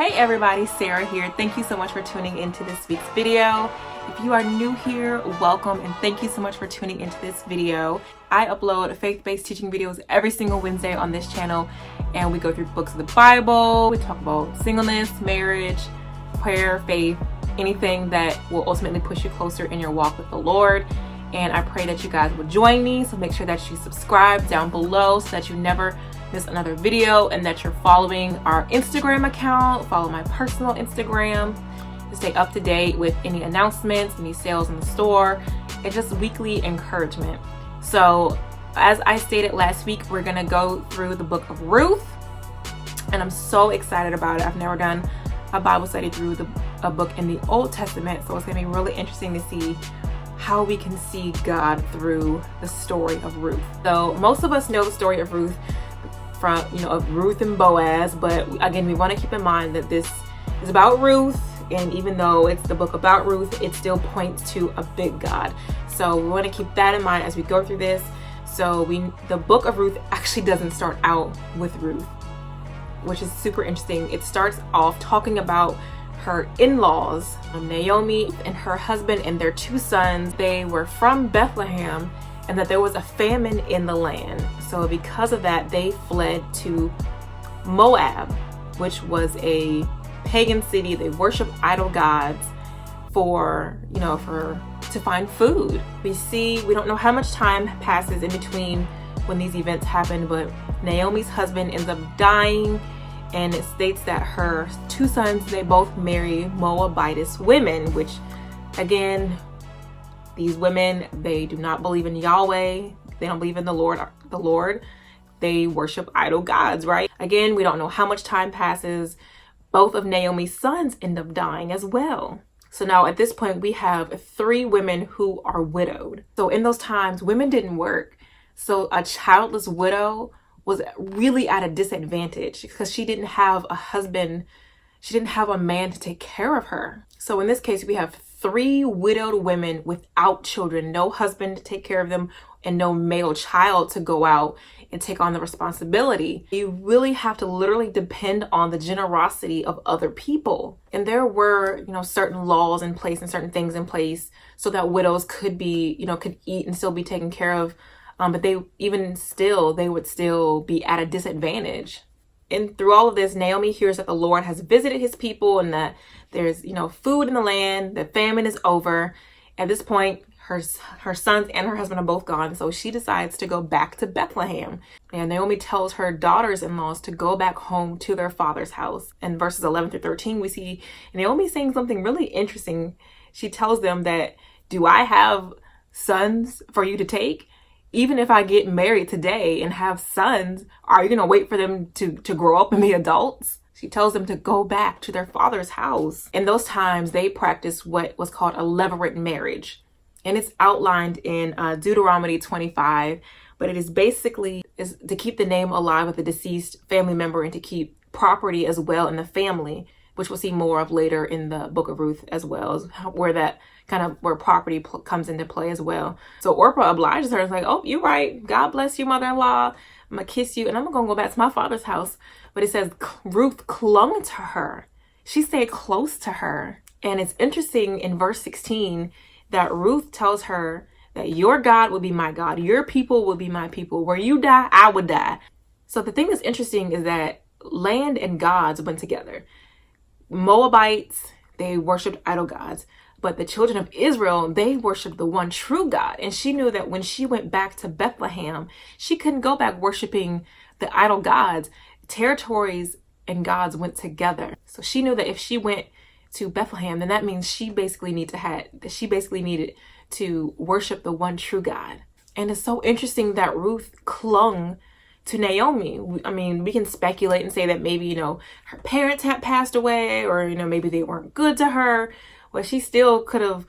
Hey everybody, Sarah here. Thank you so much for tuning into this week's video. If you are new here, welcome and thank you so much for tuning into this video. I upload faith-based teaching videos every single Wednesday on this channel, and we go through books of the Bible. We talk about singleness, marriage, prayer, faith, anything that will ultimately push you closer in your walk with the Lord. And I pray that you guys will join me. So make sure that you subscribe down below so that you never miss another video, and that you're following our Instagram account. Follow my personal Instagram to stay up to date with any announcements, any sales in the store, and just weekly encouragement. So as I stated last week, we're gonna go through the book of Ruth, and I'm so excited about it. I've never done a Bible study through a book in the Old Testament, so it's gonna be really interesting to see how we can see God through the story of Ruth. So most of us know the story of Ruth from, of Ruth and Boaz, but again, we want to keep in mind that this is about Ruth, and even though it's the book about Ruth, it still points to a big God. So we want to keep that in mind as we go through this. So the book of Ruth actually doesn't start out with Ruth, which is super interesting. It starts off talking about her in-laws, Naomi and her husband and their two sons. They were from Bethlehem, and that there was a famine in the land. So because of that, they fled to Moab, which was a pagan city. They worship idol gods to find food. We don't know how much time passes in between when these events happen, but Naomi's husband ends up dying, and it states that her two sons, they both marry Moabitess women, which again, these women, they do not believe in Yahweh. They don't believe in the Lord. They worship idol gods, right? Again, we don't know how much time passes. Both of Naomi's sons end up dying as well. So now at this point, we have three women who are widowed. So in those times, women didn't work. So a childless widow was really at a disadvantage because she didn't have a husband. She didn't have a man to take care of her. So in this case, we have three widowed women without children, no husband to take care of them, and no male child to go out and take on the responsibility. You really have to literally depend on the generosity of other people. And there were, certain laws in place and certain things in place so that widows could eat and still be taken care of. But they would still be at a disadvantage. And through all of this, Naomi hears that the Lord has visited his people and that there's, food in the land, the famine is over. At this point, her sons and her husband are both gone. So she decides to go back to Bethlehem. And Naomi tells her daughters-in-laws to go back home to their father's house. In verses 11 through 13, we see Naomi saying something really interesting. She tells them that, do I have sons for you to take? Even if I get married today and have sons, are you going to wait for them to grow up and be adults? She tells them to go back to their father's house. In those times, they practiced what was called a levirate marriage. And it's outlined in Deuteronomy 25. But it is basically to keep the name alive of the deceased family member and to keep property as well in the family, which we'll see more of later in the book of Ruth as well, where property comes into play as well. So Orpah obliges her. It's like, oh, you're right. God bless you, mother-in-law. I'm going to kiss you and I'm going to go back to my father's house. But it says Ruth clung to her. She stayed close to her. And it's interesting in verse 16 that Ruth tells her that your God will be my God. Your people will be my people. Where you die, I would die. So the thing that's interesting is that land and gods went together. Moabites, they worshipped idol gods. But the children of Israel, they worshiped the one true God. And she knew that when she went back to Bethlehem, she couldn't go back worshiping the idol gods. Territories and gods went together. So she knew that if she went to Bethlehem, then that means she basically needed to worship the one true God. And it's so interesting that Ruth clung to Naomi. We can speculate and say that maybe, her parents had passed away, or, maybe they weren't good to her. Well, she still could have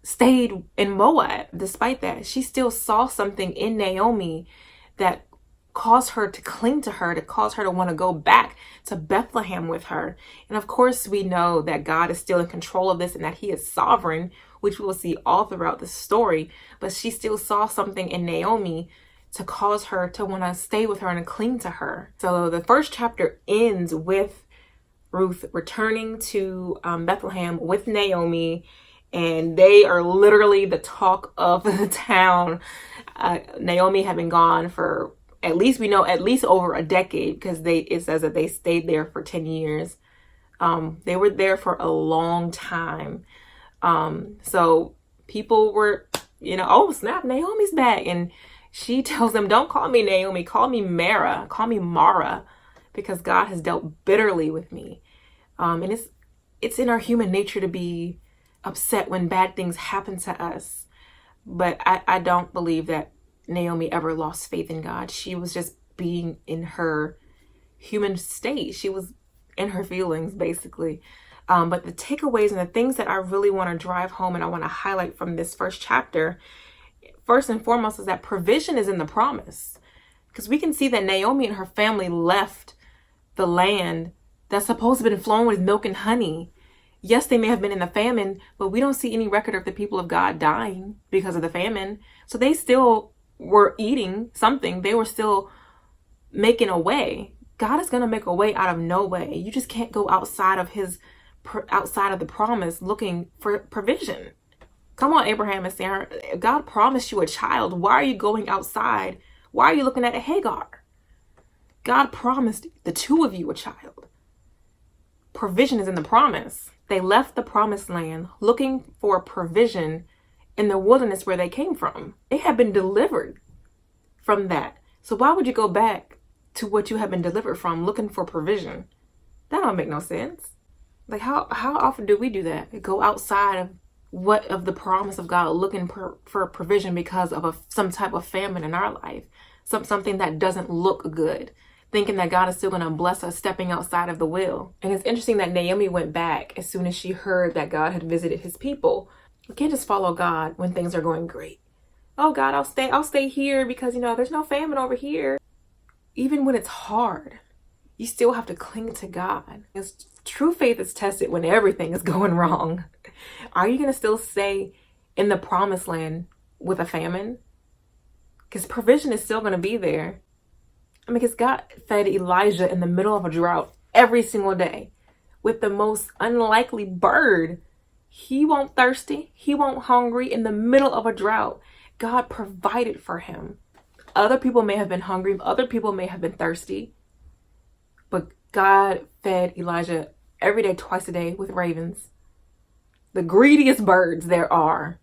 stayed in Moab. Despite that, she still saw something in Naomi that caused her to cling to her, to cause her to want to go back to Bethlehem with her. And of course, we know that God is still in control of this and that he is sovereign, which we will see all throughout the story. But she still saw something in Naomi to cause her to want to stay with her and cling to her. So the first chapter ends with Ruth returning to Bethlehem with Naomi, and they are literally the talk of the town. Naomi had been gone for at least over a decade, because it says that they stayed there for 10 years. They were there for a long time. So people were, oh snap, Naomi's back. And she tells them, don't call me Naomi, call me Mara, because God has dealt bitterly with me. And it's in our human nature to be upset when bad things happen to us. But I don't believe that Naomi ever lost faith in God. She was just being in her human state. She was in her feelings, basically. But the takeaways and the things that I really want to drive home and I want to highlight from this first chapter, first and foremost, is that provision is in the promise. Because we can see that Naomi and her family left the land that's supposed to have been flowing with milk and honey. Yes, they may have been in the famine, but we don't see any record of the people of God dying because of the famine. So they still were eating something. They were still making a way. God is going to make a way out of no way. You just can't go outside of the promise looking for provision. Come on, Abraham and Sarah. God promised you a child. Why are you going outside? Why are you looking at Hagar? God promised the two of you a child. Provision is in the promise. They left the promised land looking for provision in the wilderness where they came from. They had been delivered from that. So why would you go back to what you have been delivered from looking for provision? That don't make no sense. Like how often do we do that? Go outside of the promise of God looking for provision because of some type of famine in our life. Something that doesn't look good. Thinking that God is still going to bless us stepping outside of the will. And it's interesting that Naomi went back as soon as she heard that God had visited his people. We can't just follow God when things are going great. Oh God, I'll stay here because, there's no famine over here. Even when it's hard, you still have to cling to God. Because true faith is tested when everything is going wrong. Are you going to still stay in the promised land with a famine? Because provision is still going to be there. Because God fed Elijah in the middle of a drought every single day with the most unlikely bird. He won't thirsty. He won't hungry in the middle of a drought. God provided for him. Other people may have been hungry. Other people may have been thirsty. But God fed Elijah every day, twice a day with ravens. The greediest birds there are.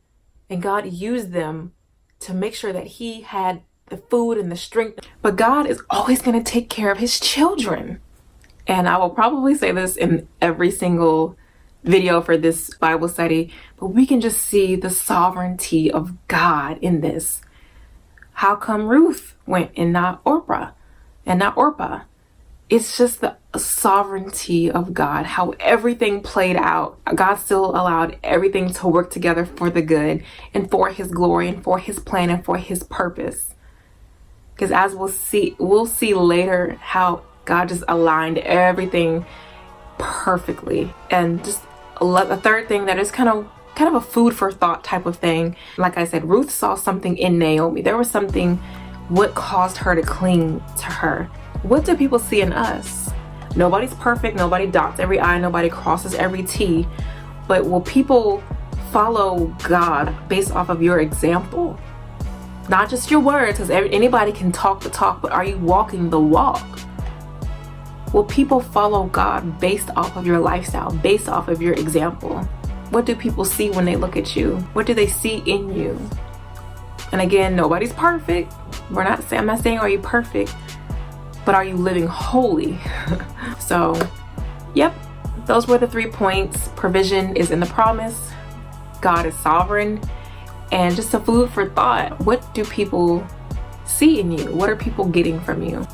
And God used them to make sure that he had the food and the strength. But God is always going to take care of his children. And I will probably say this in every single video for this Bible study, but we can just see the sovereignty of God in this. How come Ruth went and not Orpah? It's just the sovereignty of God, how everything played out. God still allowed everything to work together for the good and for his glory and for his plan and for his purpose. Because as we'll see later how God just aligned everything perfectly. And just a third thing that is kind of a food for thought type of thing. Like I said, Ruth saw something in Naomi. There was something, what caused her to cling to her. What do people see in us? Nobody's perfect. Nobody dots every I. Nobody crosses every T. But will people follow God based off of your example? Not just your words, because anybody can talk the talk, but are you walking the walk? Will people follow God based off of your lifestyle, based off of your example? What do people see when they look at you? What do they see in you? And again, nobody's perfect. I'm not saying are you perfect, but are you living holy? So, yep, those were the 3 points. Provision is in the promise. God is sovereign. And just a food for thought. What do people see in you? What are people getting from you?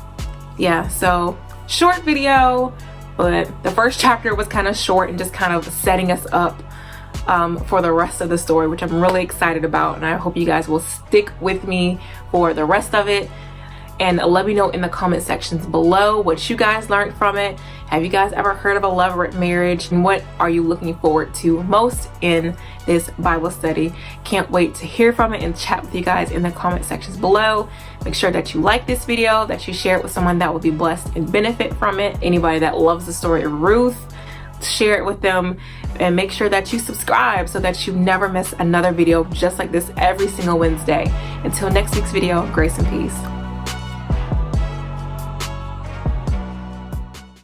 Yeah, so short video, but the first chapter was kind of short and just kind of setting us up for the rest of the story, which I'm really excited about. And I hope you guys will stick with me for the rest of it. and let me know in the comment sections below what you guys learned from it. Have you guys ever heard of a love marriage, and what are you looking forward to most in this Bible study? Can't wait to hear from it and chat with you guys in the comment sections below. Make sure that you like this video, that you share it with someone that will be blessed and benefit from it. Anybody that loves the story of Ruth, share it with them, and make sure that you subscribe so that you never miss another video just like this every single Wednesday. Until next week's video, grace and peace.